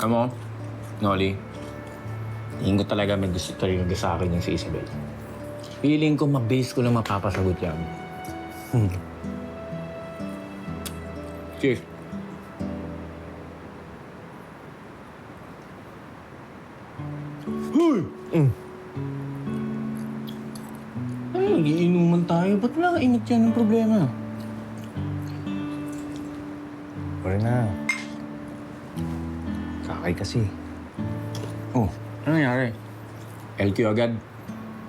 Alam mo, Nolly, tingin ko talaga may gusto talaga sa akin yung si Isabel. Feeling ko mabase ko lang mapapasagot yan. Cheers. Hoy! Ay, nagiinuman tayo. Ba't wala kainit yan ng problema? Wala na. Kakay kasi. Oh, ano nangyari? LQ agad?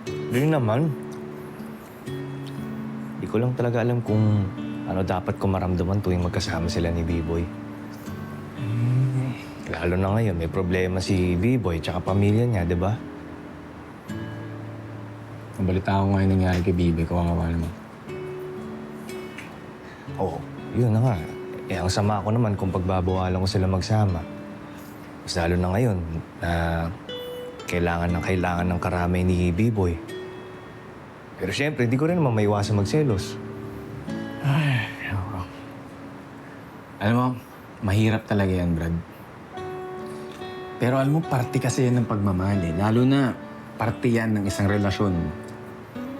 Hindi naman. Di ko lang talaga alam kung ano dapat ko maramdaman tuwing magkasama sila ni B-Boy. Lalo na ngayon, may problema si B-Boy tsaka pamilya niya, di ba? Nabalita ko ngayon nangyari kay Bibi. Kawawa naman. Oo, yun na nga. Eh, ang sama ko naman kung pagbabawalan ko sila magsama. Mas lalo na ngayon na kailangan ng karamay ni B-Boy. Pero syempre, hindi ko rin naman maiwasan magselos. Ay, ako. Alam mo, mahirap talaga yan, Brad. Pero alam mo, parte kasi yan ng pagmamahal eh. Lalo na, parte yan ng isang relasyon.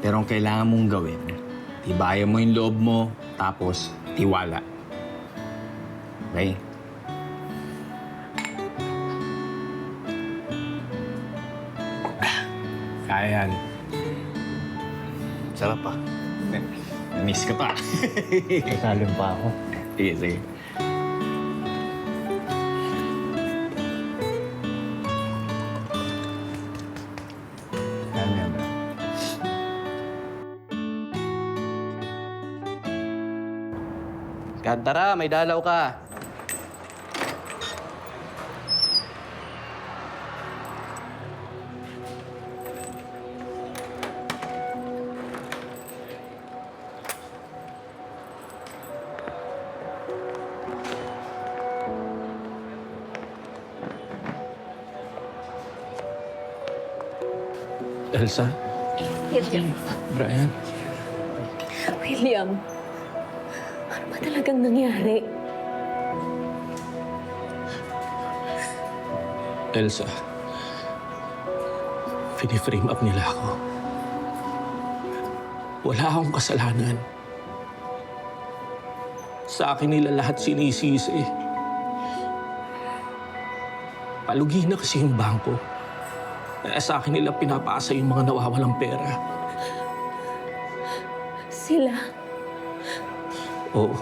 Pero ang kailangan mong gawin, tibayan mo yung loob mo, tapos tiwala. Okay? Kaya yan. Sarap pa. Miss ka pa. Nasalon pa ako. Sige, sige. Yan. Tara, may dalaw ka. Elsa, William. Brian. William, ano ba talagang nangyari? Elsa, piniframe up nila ako. Wala akong kasalanan. Sa akin nila lahat sinisisi. Palugi na kasi yung bangko. Kaya sa akin nila pinapaasa yung mga nawawalang pera. Sila? Oo.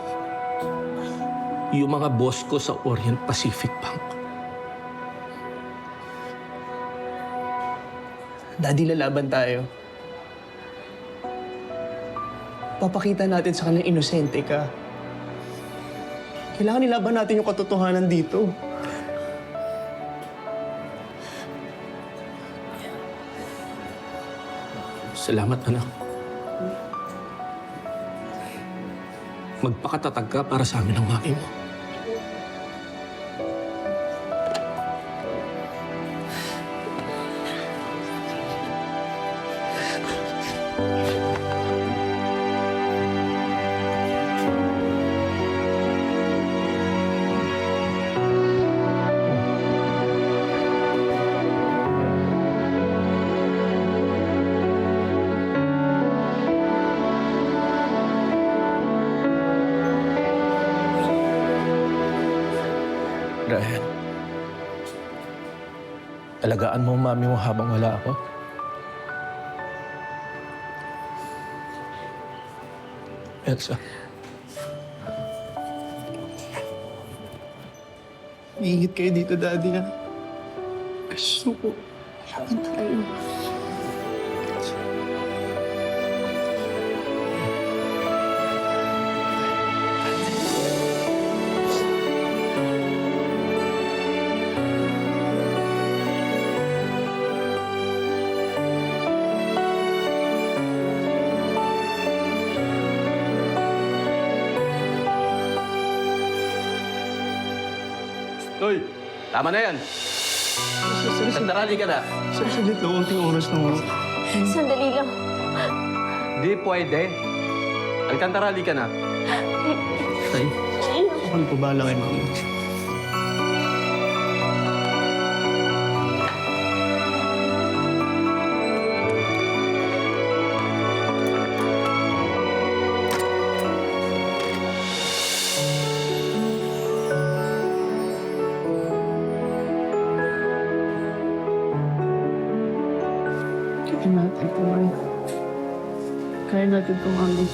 Yung mga boss ko sa Orient Pacific Bank. Daddy, lalaban tayo. Papakita natin sa kanila inosente ka. Kailangan nilaban natin yung katotohanan dito. Salamat, anak. Magpakatatag ka para sa amin ang mami mo. Brian, alagaan mo ang mami mo habang wala ako. Elsa, Iingit kayo dito, Daddy, ha? Gusto ko. Laban tayo. Hoy, tama na yan. Sandarali ka na. Saglit lang, unting oras na mo. Sandali lang. Di pwede. Alcantarali ka na. Tay, ako na po bahala kay Mama. natin ito, man. Kaya natin itong amin.